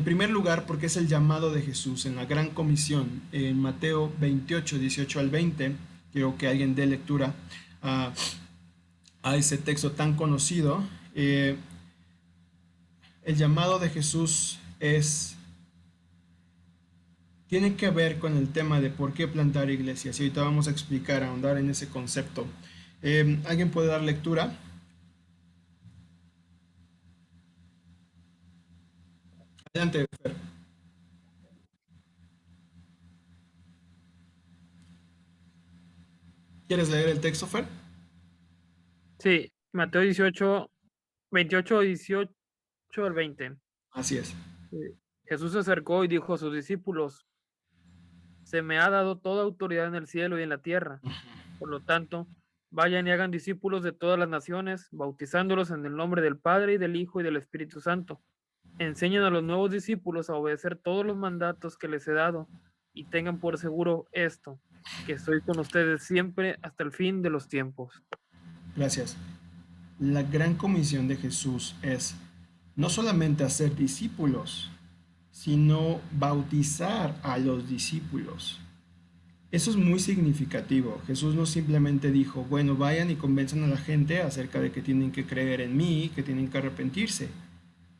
primer lugar, porque es el llamado de Jesús en la Gran Comisión, en Mateo 28, 18 al 20. Quiero que alguien dé lectura a, a ese texto tan conocido. El llamado de Jesús tiene que ver con el tema de por qué plantar iglesias. Y ahorita vamos a explicar, a ahondar en ese concepto. ¿Alguien puede dar lectura? Adelante, Fer. ¿Quieres leer el texto, Fer? Sí, Mateo 18, 28, 18 al 20. Así es. Jesús se acercó y dijo a sus discípulos: Se me ha dado toda autoridad en el cielo y en la tierra. Por lo tanto, vayan y hagan discípulos de todas las naciones, bautizándolos en el nombre del Padre y del Hijo y del Espíritu Santo. Enseñen a los nuevos discípulos a obedecer todos los mandatos que les he dado, y tengan por seguro esto, que estoy con ustedes siempre hasta el fin de los tiempos. Gracias. La gran comisión de Jesús es no solamente hacer discípulos, sino bautizar a los discípulos. Eso es muy significativo. Jesús no simplemente dijo, bueno, vayan y convenzan a la gente acerca de que tienen que creer en mí, que tienen que arrepentirse,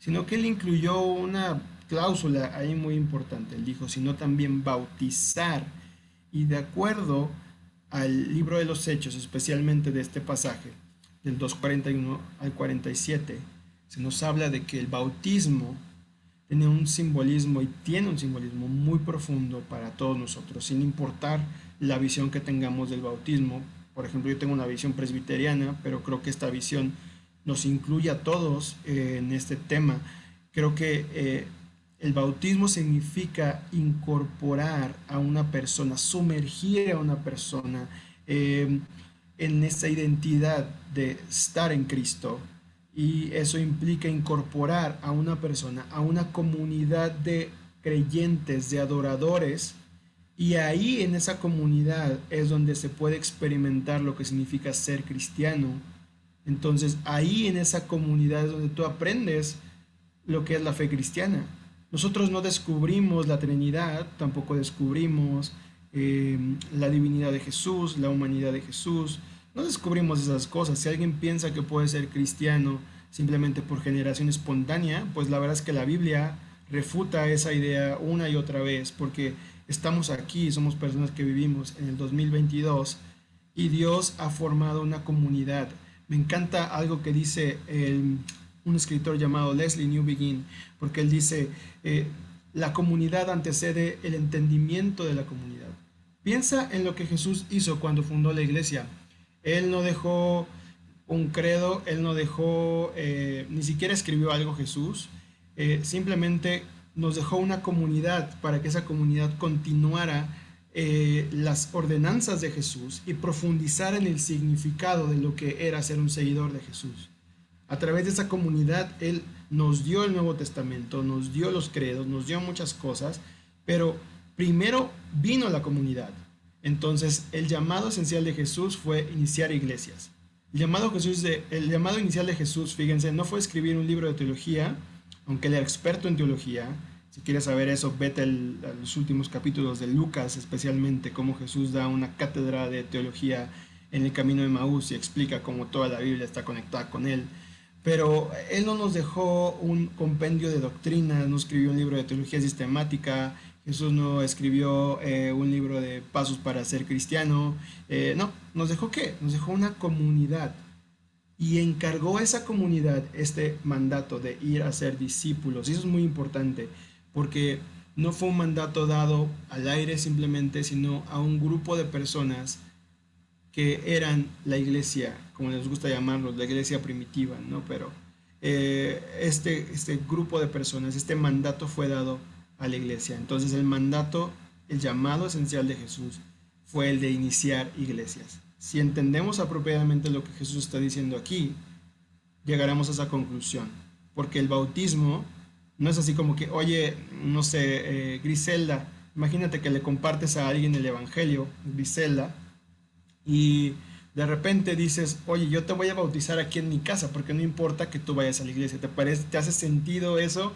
sino que él incluyó una cláusula ahí muy importante. Él dijo, sino también bautizar. Y de acuerdo al libro de los Hechos, especialmente de este pasaje, del 2:41 al 47, se nos habla de que el bautismo tiene un simbolismo y tiene un simbolismo muy profundo para todos nosotros, sin importar la visión que tengamos del bautismo. Por ejemplo, yo tengo una visión presbiteriana, pero creo que esta visión nos incluye a todos en este tema. Creo que el bautismo significa incorporar a una persona, sumergir a una persona en esa identidad de estar en Cristo, y eso implica incorporar a una persona a una comunidad de creyentes, de adoradores, y ahí en esa comunidad es donde se puede experimentar lo que significa ser cristiano. Entonces ahí en esa comunidad es donde tú aprendes lo que es la fe cristiana. Nosotros no descubrimos la Trinidad, tampoco descubrimos la divinidad de Jesús, la humanidad de Jesús. No descubrimos esas cosas. Si alguien piensa que puede ser cristiano simplemente por generación espontánea, pues la verdad es que la Biblia refuta esa idea una y otra vez, porque estamos aquí, somos personas que vivimos en el 2022 y Dios ha formado una comunidad. Me encanta algo que dice un escritor llamado Leslie Newbegin, porque él dice, la comunidad antecede el entendimiento de la comunidad. Piensa en lo que Jesús hizo cuando fundó la iglesia. Él no dejó un credo, él no dejó, ni siquiera escribió algo Jesús, simplemente nos dejó una comunidad para que esa comunidad continuara las ordenanzas de Jesús y profundizar en el significado de lo que era ser un seguidor de Jesús. A través de esa comunidad, Él nos dio el Nuevo Testamento, nos dio los credos, nos dio muchas cosas, pero primero vino la comunidad. Entonces, el llamado esencial de Jesús fue iniciar iglesias. El llamado inicial de Jesús, fíjense, no fue escribir un libro de teología, aunque él era experto en teología. Si quieres saber eso, vete a los últimos capítulos de Lucas, especialmente cómo Jesús da una cátedra de teología en el camino de Maús y explica cómo toda la Biblia está conectada con él. Pero él no nos dejó un compendio de doctrinas, no escribió un libro de teología sistemática, Jesús no escribió un libro de pasos para ser cristiano, no, ¿nos dejó qué? Nos dejó una comunidad y encargó a esa comunidad este mandato de ir a ser discípulos. Y eso es muy importante porque no fue un mandato dado al aire simplemente, sino a un grupo de personas que eran la iglesia, como les gusta llamarlos, la iglesia primitiva, ¿no? Pero este grupo de personas, este mandato fue dado a la iglesia. Entonces el mandato, el llamado esencial de Jesús fue el de iniciar iglesias. Si entendemos apropiadamente lo que Jesús está diciendo aquí, llegaremos a esa conclusión. Porque el bautismo no es así como que, oye, no sé, Griselda, imagínate que le compartes a alguien el evangelio, Griselda, y de repente dices, oye, yo te voy a bautizar aquí en mi casa, porque no importa que tú vayas a la iglesia. ¿Te parece, te hace sentido eso?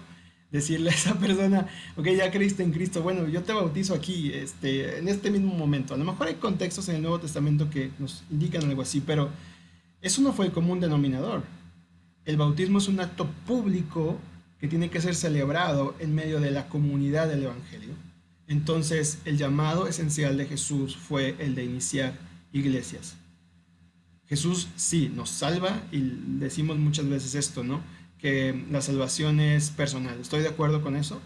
decirle a esa persona, ok, ya creíste en Cristo, bueno, yo te bautizo aquí, en este mismo momento. A lo mejor hay contextos en el Nuevo Testamento que nos indican algo así, pero eso no fue el común denominador. El bautismo es un acto público que tiene que ser celebrado en medio de la comunidad del Evangelio. Entonces, el llamado esencial de Jesús fue el de iniciar iglesias. Jesús sí nos salva y decimos muchas veces esto, ¿no? Que la salvación es personal. Estoy de acuerdo con eso,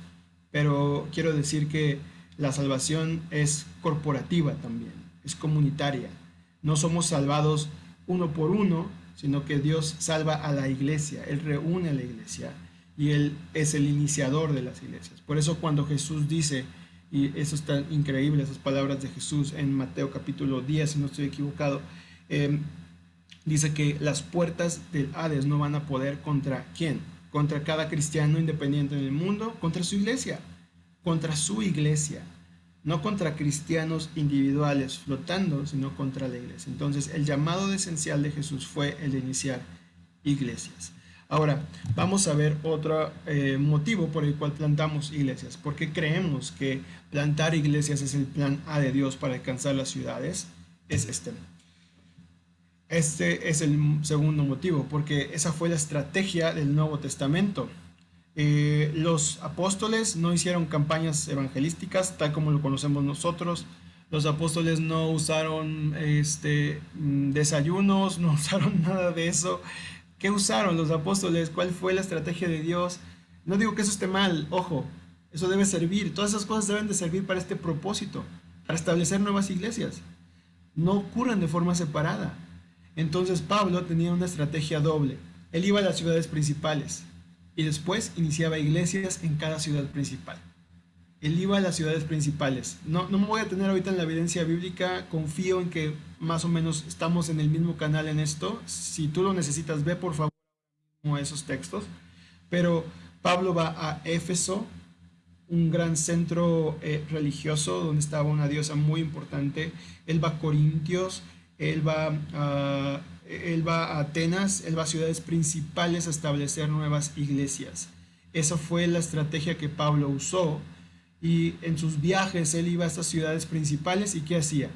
pero quiero decir que la salvación es corporativa también, es comunitaria. No somos salvados uno por uno, sino que Dios salva a la iglesia, Él reúne a la iglesia y Él es el iniciador de las iglesias. Por eso cuando Jesús dice, y eso es tan increíble, esas palabras de Jesús en Mateo capítulo 10, si no estoy equivocado, dice que las puertas del Hades no van a poder contra ¿quién? Contra cada cristiano independiente en el mundo, contra su iglesia, no contra cristianos individuales flotando, sino contra la iglesia. Entonces, el llamado esencial de Jesús fue el de iniciar iglesias. Ahora, vamos a ver otro motivo por el cual plantamos iglesias. ¿Por qué creemos que plantar iglesias es el plan A de Dios para alcanzar las ciudades? Es este. Este es el segundo motivo, porque esa fue la estrategia del Nuevo Testamento. Los apóstoles no hicieron campañas evangelísticas tal como lo conocemos nosotros. Los apóstoles no usaron desayunos, no usaron nada de eso. ¿Qué usaron los apóstoles? ¿Cuál fue la estrategia de Dios? No digo que eso esté mal, ojo, eso debe servir. Todas esas cosas deben de servir para este propósito, para establecer nuevas iglesias. No ocurren de forma separada. Entonces Pablo tenía una estrategia doble. Él iba a las ciudades principales y después iniciaba iglesias en cada ciudad principal. Él iba a las ciudades principales. No me voy a tener ahorita en la evidencia bíblica, confío en que más o menos estamos en el mismo canal en esto. Si tú lo necesitas, ve por favor a esos textos. Pero Pablo va a Éfeso, un gran centro religioso donde estaba una diosa muy importante. Él va a Corintios, él va a Atenas, él va a ciudades principales a establecer nuevas iglesias. Esa fue la estrategia que Pablo usó y en sus viajes él iba a estas ciudades principales y ¿qué hacía?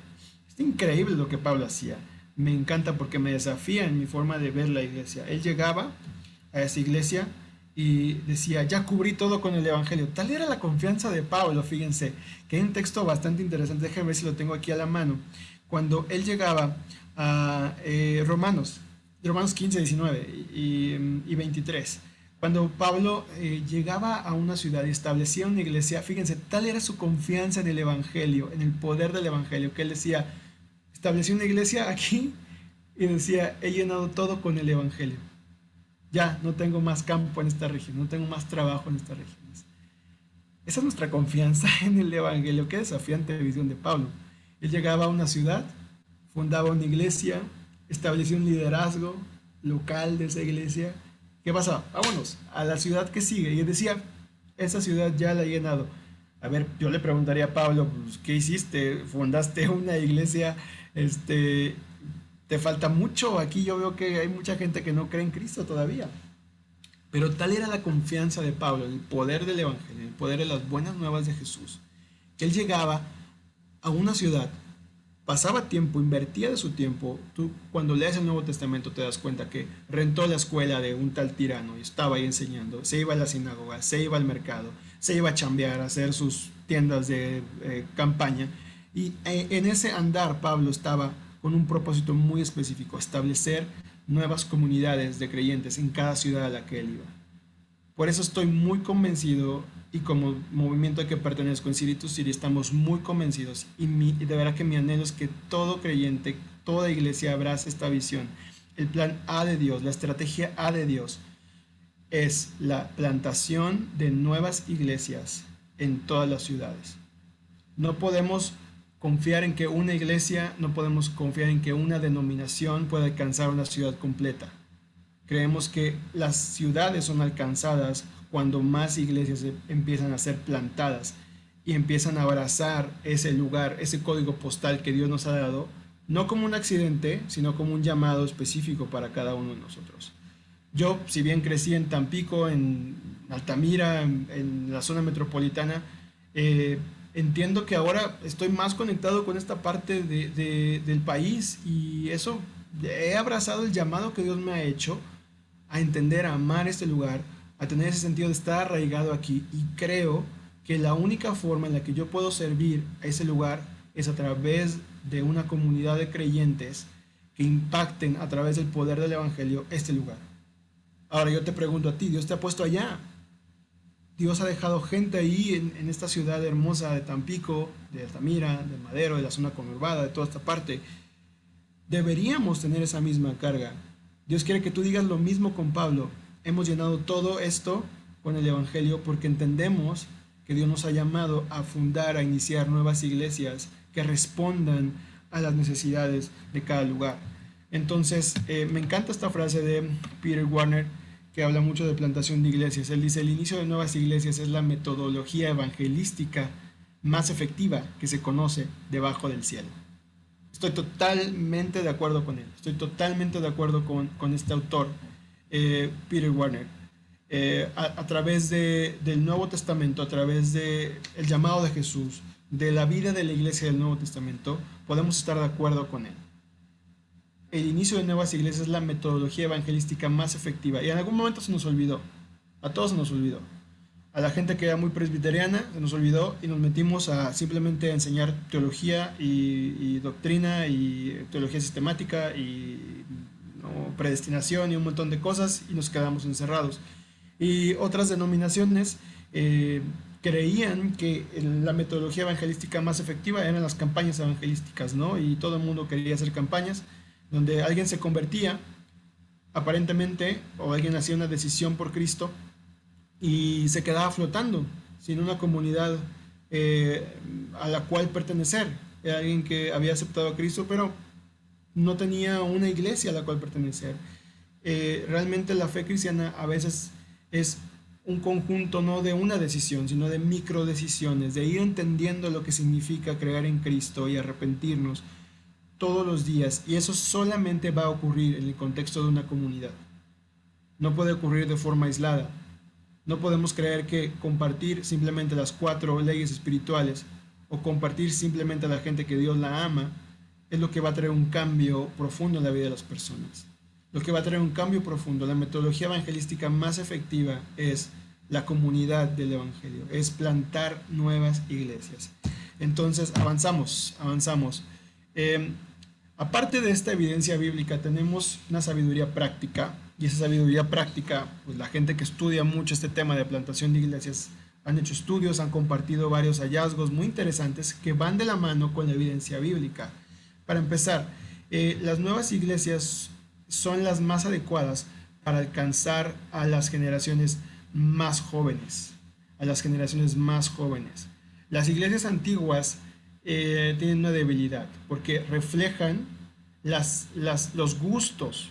Es increíble lo que Pablo hacía. Me encanta porque me desafía en mi forma de ver la iglesia. Él llegaba a esa iglesia y decía, ya cubrí todo con el Evangelio. Tal era la confianza de Pablo, fíjense, que hay un texto bastante interesante, déjenme ver si lo tengo aquí a la mano. Cuando él llegaba a Romanos 15, 19 y 23, cuando Pablo llegaba a una ciudad y establecía una iglesia, fíjense, tal era su confianza en el Evangelio, en el poder del Evangelio, que él decía, establecí una iglesia aquí y decía, he llenado todo con el Evangelio. Ya, no tengo más campo en esta región, no tengo más trabajo en estas regiones. Esa es nuestra confianza en el Evangelio. Qué desafiante visión de Pablo. Él llegaba a una ciudad, fundaba una iglesia, estableció un liderazgo local de esa iglesia. ¿Qué pasa? Vámonos a la ciudad que sigue. Y él decía, esa ciudad ya la he llenado. A ver, yo le preguntaría a Pablo, pues, ¿qué hiciste? ¿Fundaste una iglesia? ¿Te falta mucho? Aquí yo veo que hay mucha gente que no cree en Cristo todavía. Pero tal era la confianza de Pablo, el poder del Evangelio, el poder de las buenas nuevas de Jesús, que él llegaba a una ciudad, pasaba tiempo, invertía de su tiempo. Tú cuando lees el Nuevo Testamento te das cuenta que rentó la escuela de un tal tirano y estaba ahí enseñando, se iba a la sinagoga, se iba al mercado, se iba a chambear, a hacer sus tiendas de campaña. Y en ese andar Pablo estaba con un propósito muy específico, establecer nuevas comunidades de creyentes en cada ciudad a la que él iba. Por eso estoy muy convencido y como movimiento al que pertenezco en City to City estamos muy convencidos y de verdad que mi anhelo es que todo creyente, toda iglesia abrace esta visión. El plan A de Dios, la estrategia A de Dios es la plantación de nuevas iglesias en todas las ciudades. No podemos confiar en que una iglesia, no podemos confiar en que una denominación pueda alcanzar una ciudad completa. Creemos que las ciudades son alcanzadas cuando más iglesias empiezan a ser plantadas y empiezan a abrazar ese lugar, ese código postal que Dios nos ha dado, no como un accidente, sino como un llamado específico para cada uno de nosotros. Yo, si bien crecí en Tampico, en Altamira, en la zona metropolitana. Eh, Entiendo que ahora estoy más conectado con esta parte del país y eso, he abrazado el llamado que Dios me ha hecho a entender, a amar este lugar, a tener ese sentido de estar arraigado aquí y creo que la única forma en la que yo puedo servir a ese lugar es a través de una comunidad de creyentes que impacten a través del poder del Evangelio este lugar. Ahora yo te pregunto a ti, ¿Dios te ha puesto allá? Dios ha dejado gente ahí en esta ciudad hermosa de Tampico, de Altamira, de Madero, de la zona conurbada, de toda esta parte. Deberíamos tener esa misma carga. Dios quiere que tú digas lo mismo con Pablo. Hemos llenado todo esto con el Evangelio porque entendemos que Dios nos ha llamado a fundar, a iniciar nuevas iglesias que respondan a las necesidades de cada lugar. Entonces, me encanta esta frase de Peter Warner que habla mucho de plantación de iglesias. Él dice, el inicio de nuevas iglesias es la metodología evangelística más efectiva que se conoce debajo del cielo. Estoy totalmente de acuerdo con él, estoy totalmente de acuerdo con este autor, Peter Warner. A través del Nuevo Testamento, a través del llamado de Jesús, de la vida de la iglesia del Nuevo Testamento, podemos estar de acuerdo con él. El inicio de nuevas iglesias es la metodología evangelística más efectiva. Y en algún momento se nos olvidó. A todos se nos olvidó. A la gente que era muy presbiteriana se nos olvidó y nos metimos a simplemente enseñar teología y doctrina y teología sistemática y predestinación y un montón de cosas y nos quedamos encerrados. Y otras denominaciones creían que la metodología evangelística más efectiva eran las campañas evangelísticas, ¿no? Y todo el mundo quería hacer campañas donde alguien se convertía, aparentemente, o alguien hacía una decisión por Cristo y se quedaba flotando, sin una comunidad a la cual pertenecer. Era alguien que había aceptado a Cristo, pero no tenía una iglesia a la cual pertenecer. Realmente la fe cristiana a veces es un conjunto no de una decisión, sino de micro decisiones, de ir entendiendo lo que significa creer en Cristo y arrepentirnos todos los días, y eso solamente va a ocurrir en el contexto de una comunidad. No puede ocurrir de forma aislada. No podemos creer que compartir simplemente las 4 leyes espirituales o compartir simplemente a la gente que Dios la ama es lo que va a traer un cambio profundo en la vida de las personas. Lo que va a traer un cambio profundo, la metodología evangelística más efectiva es la comunidad del Evangelio, es plantar nuevas iglesias. Entonces avanzamos. Aparte de esta evidencia bíblica, tenemos una sabiduría práctica, y esa sabiduría práctica, pues la gente que estudia mucho este tema de plantación de iglesias han hecho estudios, han compartido varios hallazgos muy interesantes que van de la mano con la evidencia bíblica. Para empezar, las nuevas iglesias son las más adecuadas para alcanzar a las generaciones más jóvenes, Las iglesias antiguas tienen una debilidad porque reflejan los gustos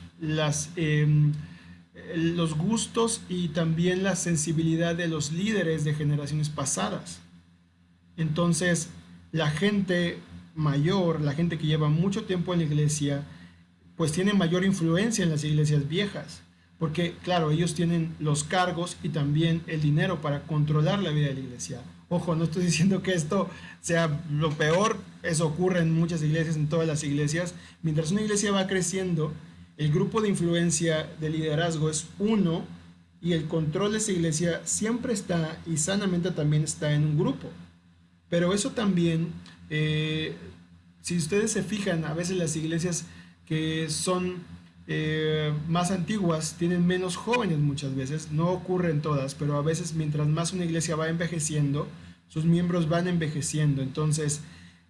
y también la sensibilidad de los líderes de generaciones pasadas. Entonces, la gente mayor, la gente que lleva mucho tiempo en la iglesia, pues tiene mayor influencia en las iglesias viejas, porque claro, ellos tienen los cargos y también el dinero para controlar la vida de la iglesia. Ojo, no estoy diciendo que esto sea lo peor, eso ocurre en muchas iglesias, en todas las iglesias. Mientras una iglesia va creciendo, el grupo de influencia de liderazgo es uno y el control de esa iglesia siempre está y sanamente también está en un grupo. Pero eso también, si ustedes se fijan, a veces las iglesias que son más antiguas tienen menos jóvenes muchas veces, no ocurre en todas, pero a veces mientras más una iglesia va envejeciendo, sus miembros van envejeciendo. Entonces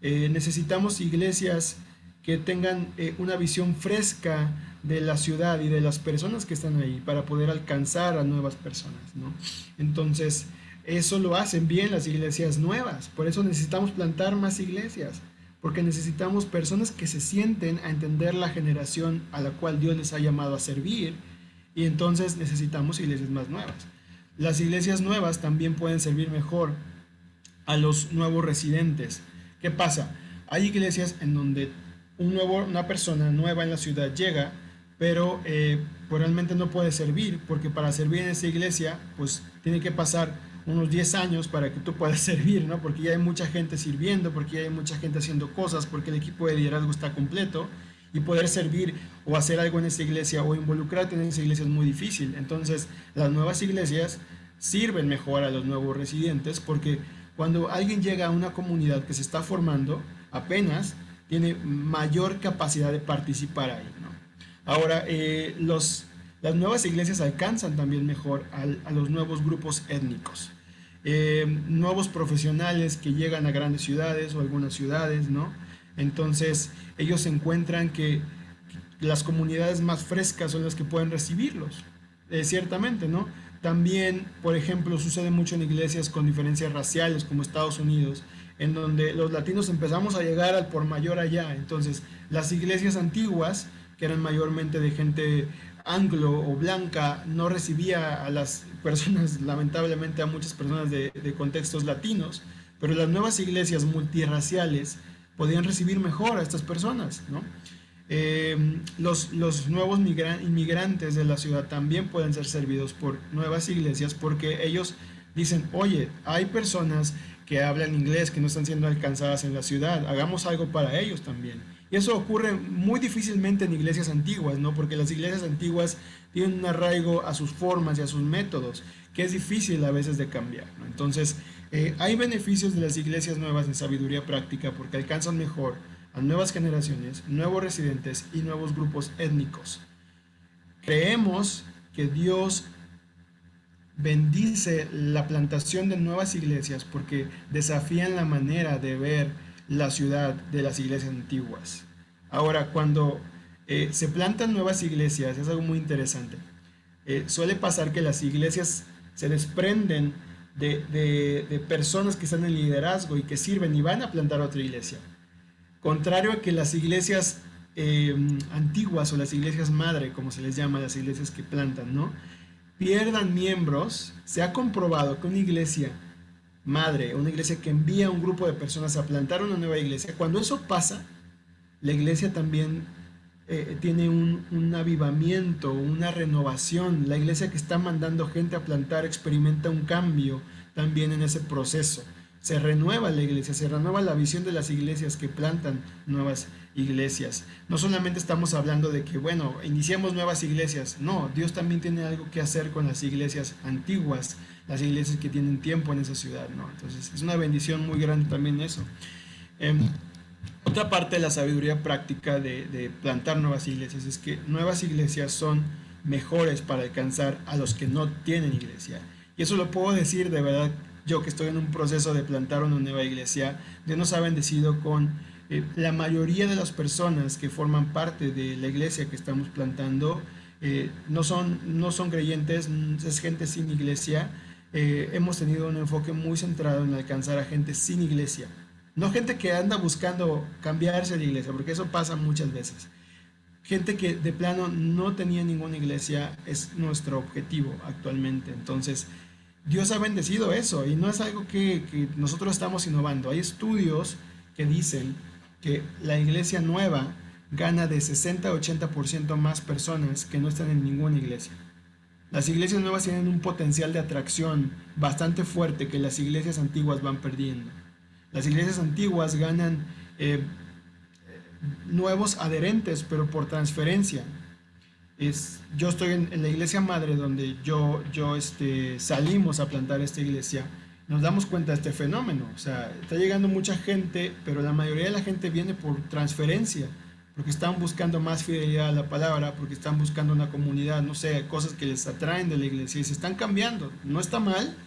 necesitamos iglesias que tengan una visión fresca de la ciudad y de las personas que están ahí para poder alcanzar a nuevas personas, ¿no? Entonces eso lo hacen bien las iglesias nuevas, por eso necesitamos plantar más iglesias, porque necesitamos personas que se sienten a entender la generación a la cual Dios les ha llamado a servir, y entonces necesitamos iglesias más nuevas. Las iglesias nuevas también pueden servir mejor a los nuevos residentes. ¿Qué pasa? Hay iglesias en donde una persona nueva en la ciudad llega, pero pues realmente no puede servir, porque para servir en esa iglesia, pues tiene que pasar unos 10 años para que tú puedas servir, ¿no? Porque ya hay mucha gente sirviendo, porque ya hay mucha gente haciendo cosas, porque el equipo de liderazgo está completo, y poder servir o hacer algo en esa iglesia o involucrarte en esa iglesia es muy difícil. Entonces, las nuevas iglesias sirven mejor a los nuevos residentes, porque cuando alguien llega a una comunidad que se está formando, apenas tiene mayor capacidad de participar ahí, ¿no? Ahora, las nuevas iglesias alcanzan también mejor a los nuevos grupos étnicos. Nuevos profesionales que llegan a grandes ciudades o algunas ciudades, ¿no? Entonces, ellos encuentran que las comunidades más frescas son las que pueden recibirlos, ciertamente, ¿no? También, por ejemplo, sucede mucho en iglesias con diferencias raciales, como Estados Unidos, en donde los latinos empezamos a llegar al por mayor allá. Entonces, las iglesias antiguas, que eran mayormente de gente anglo o blanca, no recibía a las personas, lamentablemente a muchas personas de contextos latinos, pero las nuevas iglesias multirraciales podían recibir mejor a estas personas, ¿no? Los nuevos inmigrantes de la ciudad también pueden ser servidos por nuevas iglesias, porque ellos dicen, oye, hay personas que hablan inglés que no están siendo alcanzadas en la ciudad, hagamos algo para ellos también. Y eso ocurre muy difícilmente en iglesias antiguas, ¿no? Porque las iglesias antiguas tienen un arraigo a sus formas y a sus métodos, que es difícil a veces de cambiar, ¿no? Entonces, hay beneficios de las iglesias nuevas en sabiduría práctica, porque alcanzan mejor a nuevas generaciones, nuevos residentes y nuevos grupos étnicos. Creemos que Dios bendice la plantación de nuevas iglesias porque desafían la manera de ver la ciudad de las iglesias antiguas. Ahora, cuando se plantan nuevas iglesias, es algo muy interesante. Suele pasar que las iglesias se desprenden de personas que están en liderazgo y que sirven y van a plantar otra iglesia. Contrario a que las iglesias antiguas o las iglesias madre, como se les llama, las iglesias que plantan, ¿no? Pierdan miembros, se ha comprobado que una iglesia madre, una iglesia que envía a un grupo de personas a plantar una nueva iglesia, cuando eso pasa, la iglesia también tiene un avivamiento, una renovación. La iglesia que está mandando gente a plantar experimenta un cambio también en ese proceso. Se renueva la iglesia, se renueva la visión de las iglesias que plantan nuevas iglesias. No solamente estamos hablando de que, bueno, iniciemos nuevas iglesias. No, Dios también tiene algo que hacer con las iglesias antiguas, las iglesias que tienen tiempo en esa ciudad, ¿no? Entonces, es una bendición muy grande también eso. Otra parte de la sabiduría práctica de plantar nuevas iglesias es que nuevas iglesias son mejores para alcanzar a los que no tienen iglesia. Y eso lo puedo decir de verdad, yo que estoy en un proceso de plantar una nueva iglesia. Dios nos ha bendecido con la mayoría de las personas que forman parte de la iglesia que estamos plantando. No son creyentes, es gente sin iglesia. Hemos tenido un enfoque muy centrado en alcanzar a gente sin iglesia. No gente que anda buscando cambiarse de iglesia, porque eso pasa muchas veces. Gente que de plano no tenía ninguna iglesia es nuestro objetivo actualmente. Entonces, Dios ha bendecido eso y no es algo que nosotros estamos innovando. Hay estudios que dicen que la iglesia nueva gana de 60 a 80% más personas que no están en ninguna iglesia. Las iglesias nuevas tienen un potencial de atracción bastante fuerte que las iglesias antiguas van perdiendo. Las iglesias antiguas ganan nuevos adherentes, pero por transferencia. Yo estoy en la iglesia madre donde salimos a plantar esta iglesia. Nos damos cuenta de este fenómeno. O sea, está llegando mucha gente, pero la mayoría de la gente viene por transferencia, porque están buscando más fidelidad a la palabra, porque están buscando una comunidad, no sé, cosas que les atraen de la iglesia y se están cambiando. No está mal,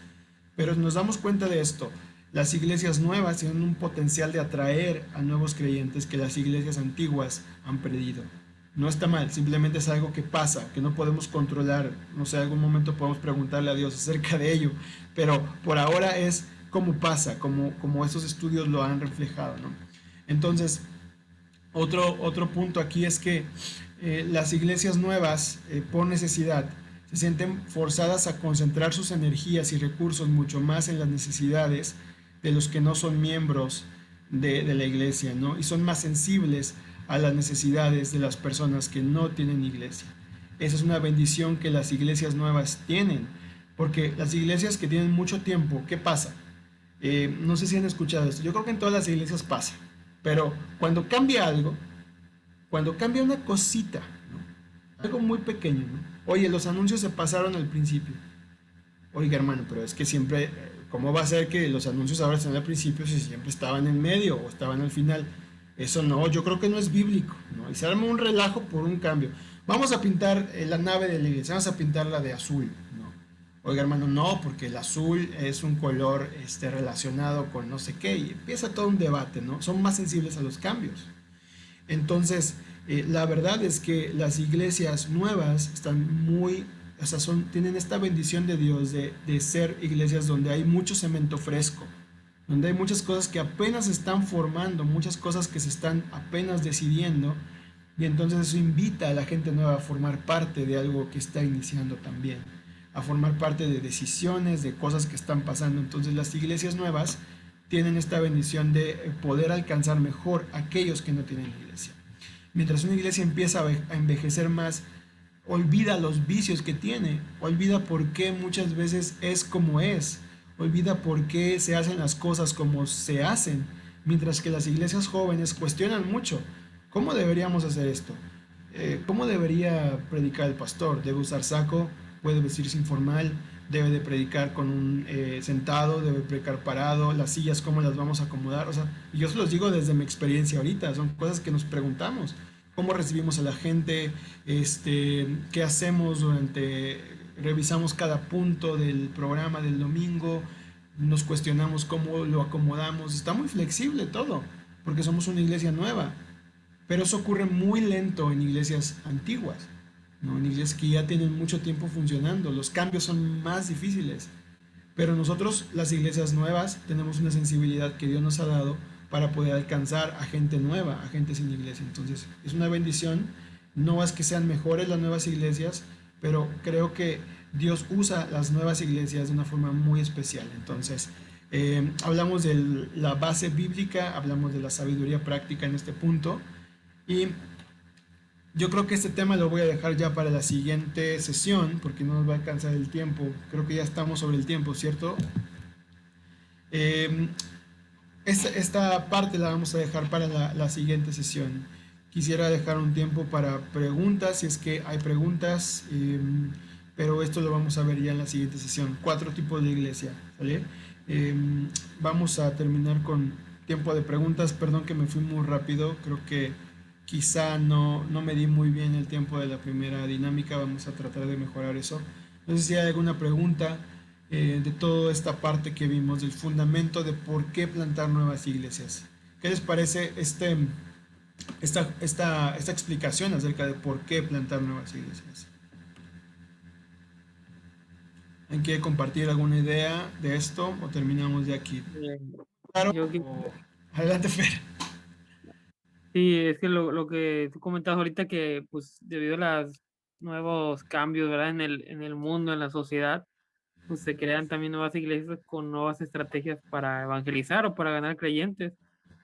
pero nos damos cuenta de esto. Las iglesias nuevas tienen un potencial de atraer a nuevos creyentes que las iglesias antiguas han perdido. No está mal, simplemente es algo que pasa, que no podemos controlar. No sé, algún momento podemos preguntarle a Dios acerca de ello, pero por ahora es como pasa, como estos estudios lo han reflejado, ¿no? Entonces, otro punto aquí es que las iglesias nuevas, por necesidad, se sienten forzadas a concentrar sus energías y recursos mucho más en las necesidades de los que no son miembros de la iglesia, ¿no? Y son más sensibles a las necesidades de las personas que no tienen iglesia. Esa es una bendición que las iglesias nuevas tienen, porque las iglesias que tienen mucho tiempo, ¿qué pasa? No sé si han escuchado esto, yo creo que en todas las iglesias pasa, pero cuando cambia algo, cuando cambia una cosita, ¿no? Algo muy pequeño, ¿no? Oye, los anuncios se pasaron al principio. Oiga, hermano, pero es que siempre, ¿cómo va a ser que los anuncios ahora están al principio si siempre estaban en medio o estaban al final? Eso no, yo creo que no es bíblico, ¿no? Y se arma un relajo por un cambio. Vamos a pintar la nave de la iglesia, vamos a pintarla de azul, ¿no? Oiga, hermano, no, porque el azul es un color relacionado con no sé qué, y empieza todo un debate, ¿no? Son más sensibles a los cambios. Entonces, la verdad es que las iglesias nuevas están muy, o sea, tienen esta bendición de Dios de ser iglesias donde hay mucho cemento fresco, donde hay muchas cosas que apenas se están formando, muchas cosas que se están apenas decidiendo, y entonces eso invita a la gente nueva a formar parte de algo que está iniciando también, a formar parte de decisiones, de cosas que están pasando. Entonces las iglesias nuevas tienen esta bendición de poder alcanzar mejor a aquellos que no tienen iglesia. Mientras una iglesia empieza a envejecer más, olvida los vicios que tiene, olvida por qué muchas veces es como es, olvida por qué se hacen las cosas como se hacen, mientras que las iglesias jóvenes cuestionan mucho. ¿Cómo deberíamos hacer esto? ¿Cómo debería predicar el pastor? ¿Debe usar saco? ¿Puede vestirse informal? ¿Debe de predicar con un sentado? ¿Debe predicar parado? ¿Las sillas cómo las vamos a acomodar? O sea, yo se los digo desde mi experiencia ahorita, son cosas que nos preguntamos. ¿Cómo recibimos a la gente? ¿Qué hacemos revisamos cada punto del programa del domingo? Nos cuestionamos cómo lo acomodamos. Está muy flexible todo, porque somos una iglesia nueva. Pero eso ocurre muy lento en iglesias antiguas, ¿no? En iglesias que ya tienen mucho tiempo funcionando. Los cambios son más difíciles. Pero nosotros, las iglesias nuevas, tenemos una sensibilidad que Dios nos ha dado para poder alcanzar a gente nueva, a gente sin iglesia. Entonces, es una bendición. No es que sean mejores las nuevas iglesias, pero creo que Dios usa las nuevas iglesias de una forma muy especial. Entonces, hablamos de la base bíblica, hablamos de la sabiduría práctica en este punto. Y yo creo que este tema lo voy a dejar ya para la siguiente sesión, porque no nos va a alcanzar el tiempo. Creo que ya estamos sobre el tiempo, ¿cierto? Eh, esta parte la vamos a dejar para la siguiente sesión. Quisiera dejar un tiempo para preguntas, si es que hay preguntas, pero esto lo vamos a ver ya en la siguiente sesión. 4 tipos de iglesia, ¿vale? Eh, Vamos a terminar con tiempo de preguntas. Perdón que me fui muy rápido, creo que quizá no me di muy bien el tiempo de la primera dinámica, vamos a tratar de mejorar eso. No sé si hay alguna pregunta de toda esta parte que vimos, del fundamento de por qué plantar nuevas iglesias. ¿Qué les parece esta explicación acerca de por qué plantar nuevas iglesias? ¿Alguien quiere compartir alguna idea de esto o terminamos de aquí? Eh, Claro. yo Adelante, Fer. Sí, es que lo que tú comentabas ahorita que pues debido a los nuevos cambios, ¿verdad? En el mundo, en la sociedad, pues se crean también nuevas iglesias con nuevas estrategias para evangelizar o para ganar creyentes.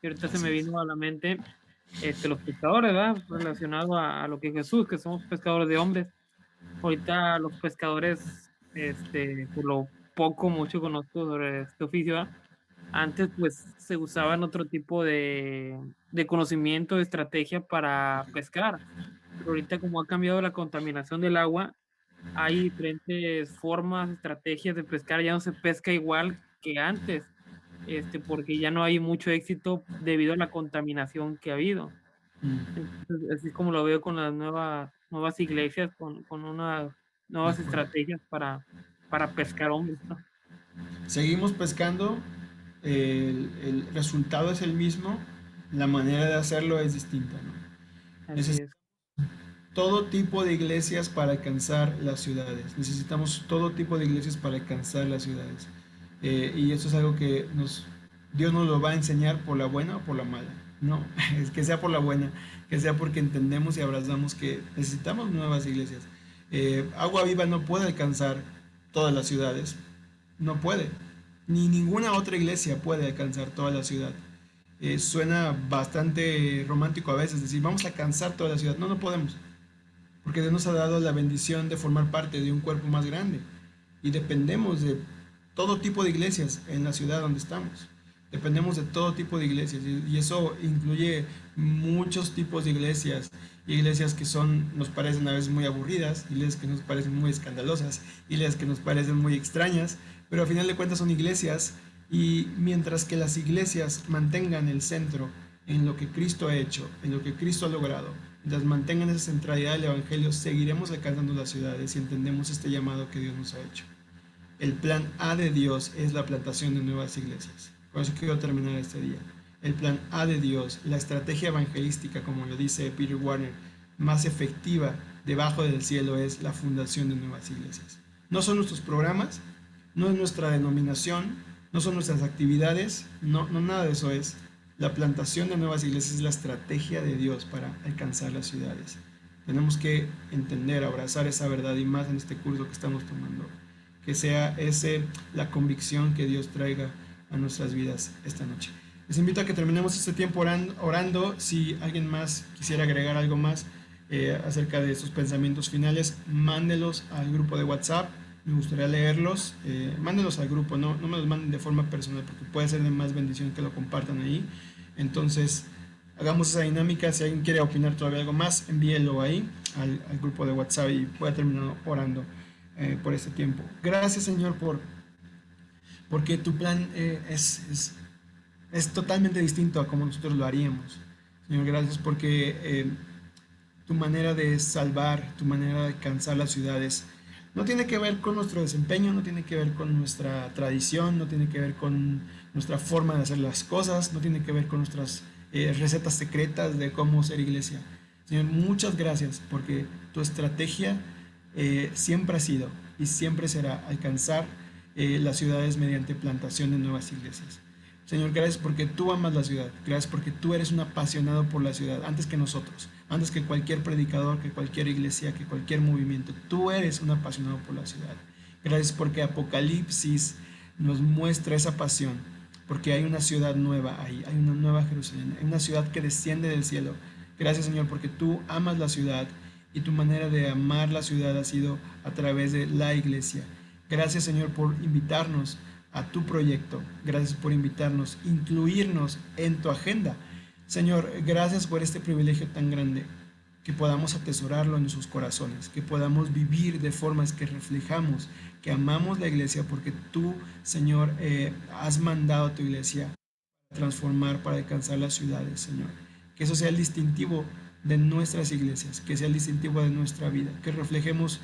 Y ahorita se Así me es. vino a la mente los pescadores, ¿verdad? Relacionado a lo que Jesús, que somos pescadores de hombres. Ahorita los pescadores, por lo poco, mucho conozco sobre este oficio, ¿verdad? Antes pues se usaban otro tipo de conocimiento, de estrategia para pescar. Pero ahorita como ha cambiado la contaminación del agua, hay diferentes formas, estrategias de pescar, ya no se pesca igual que antes, porque ya no hay mucho éxito debido a la contaminación que ha habido. Mm, Entonces, así es como lo veo con las nuevas iglesias, con unas de nuevas acuerdo. estrategias para pescar hombres, ¿no? Seguimos pescando, el resultado es el mismo, la manera de hacerlo es distinta, ¿no? Así es. Todo tipo de iglesias para alcanzar las ciudades. Necesitamos todo tipo de iglesias para alcanzar las ciudades. Y eso es algo que Dios nos lo va a enseñar por la buena o por la mala. No, es que sea por la buena, que sea porque entendemos y abrazamos que necesitamos nuevas iglesias. Agua Viva no puede alcanzar todas las ciudades, no puede. Ni ninguna otra iglesia puede alcanzar toda la ciudad. Suena bastante romántico a veces decir, vamos a alcanzar toda la ciudad. No, no podemos, porque Dios nos ha dado la bendición de formar parte de un cuerpo más grande y dependemos de todo tipo de iglesias en la ciudad donde estamos. Dependemos de todo tipo de iglesias y eso incluye muchos tipos de iglesias, iglesias que nos parecen a veces muy aburridas, iglesias que nos parecen muy escandalosas, iglesias que nos parecen muy extrañas, pero al final de cuentas son iglesias y mientras que las iglesias mantengan el centro en lo que Cristo ha hecho, en lo que Cristo ha logrado, mientras mantengan esa centralidad del Evangelio, seguiremos alcanzando las ciudades y entendemos este llamado que Dios nos ha hecho. El plan A de Dios es la plantación de nuevas iglesias. Con eso quiero terminar este día. El plan A de Dios, la estrategia evangelística, como lo dice Peter Warner, más efectiva debajo del cielo es la fundación de nuevas iglesias. No son nuestros programas, no es nuestra denominación, no son nuestras actividades, no nada de eso es. La plantación de nuevas iglesias es la estrategia de Dios para alcanzar las ciudades. Tenemos que entender, abrazar esa verdad y más en este curso que estamos tomando. Que sea la convicción que Dios traiga a nuestras vidas esta noche. Les invito a que terminemos este tiempo orando. Si alguien más quisiera agregar algo más acerca de estos pensamientos finales, mándelos al grupo de WhatsApp. Me gustaría leerlos. Mándelos al grupo, no me los manden de forma personal porque puede ser de más bendición que lo compartan ahí. Entonces, hagamos esa dinámica. Si alguien quiere opinar todavía algo más, envíelo ahí al grupo de WhatsApp y voy a terminar orando por este tiempo. Gracias, Señor, porque tu plan es totalmente distinto a como nosotros lo haríamos. Señor, gracias porque tu manera de salvar, tu manera de alcanzar las ciudades, no tiene que ver con nuestro desempeño, no tiene que ver con nuestra tradición, no tiene que ver con nuestra forma de hacer las cosas, no tiene que ver con nuestras recetas secretas de cómo ser iglesia. Señor, muchas gracias porque tu estrategia siempre ha sido y siempre será alcanzar las ciudades mediante plantación de nuevas iglesias. Señor, gracias porque tú amas la ciudad, gracias porque tú eres un apasionado por la ciudad, antes que nosotros, antes que cualquier predicador, que cualquier iglesia, que cualquier movimiento, tú eres un apasionado por la ciudad. Gracias porque Apocalipsis nos muestra esa pasión, porque hay una ciudad nueva ahí, hay una nueva Jerusalén, hay una ciudad que desciende del cielo. Gracias, Señor, porque tú amas la ciudad y tu manera de amar la ciudad ha sido a través de la iglesia. Gracias, Señor, por invitarnos a tu proyecto. Gracias por invitarnos, incluirnos en tu agenda. Señor, gracias por este privilegio tan grande, que podamos atesorarlo en nuestros corazones, que podamos vivir de formas que reflejamos, que amamos la iglesia, porque tú, Señor, has mandado a tu iglesia a transformar para alcanzar las ciudades, Señor. Que eso sea el distintivo de nuestras iglesias, que sea el distintivo de nuestra vida, que reflejemos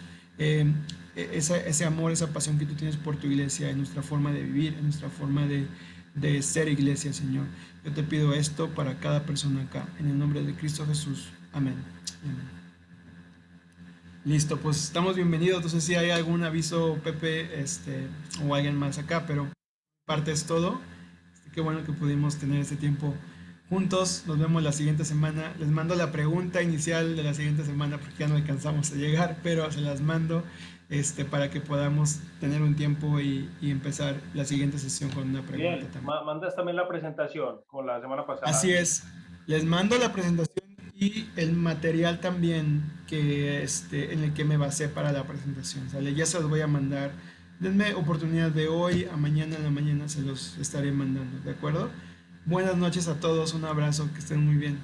ese amor, esa pasión que tú tienes por tu iglesia, en nuestra forma de vivir, en nuestra forma de ser iglesia, Señor. Yo te pido esto para cada persona acá, en el nombre de Cristo Jesús. Amén. Amén. Listo, pues estamos bienvenidos. No sé si hay algún aviso, Pepe, o alguien más acá, pero parte es todo. Qué bueno que pudimos tener este tiempo juntos. Nos vemos la siguiente semana. Les mando la pregunta inicial de la siguiente semana porque ya no alcanzamos a llegar, pero se las mando para que podamos tener un tiempo y empezar la siguiente sesión con una pregunta. Bien, también. Mandas también la presentación con la semana pasada. Así es. Les mando la presentación y el material también en el que me basé para la presentación. ¿Sale? Ya se los voy a mandar. Denme oportunidad de hoy a mañana en la mañana, se los estaré mandando, ¿de acuerdo? Buenas noches a todos, un abrazo, que estén muy bien.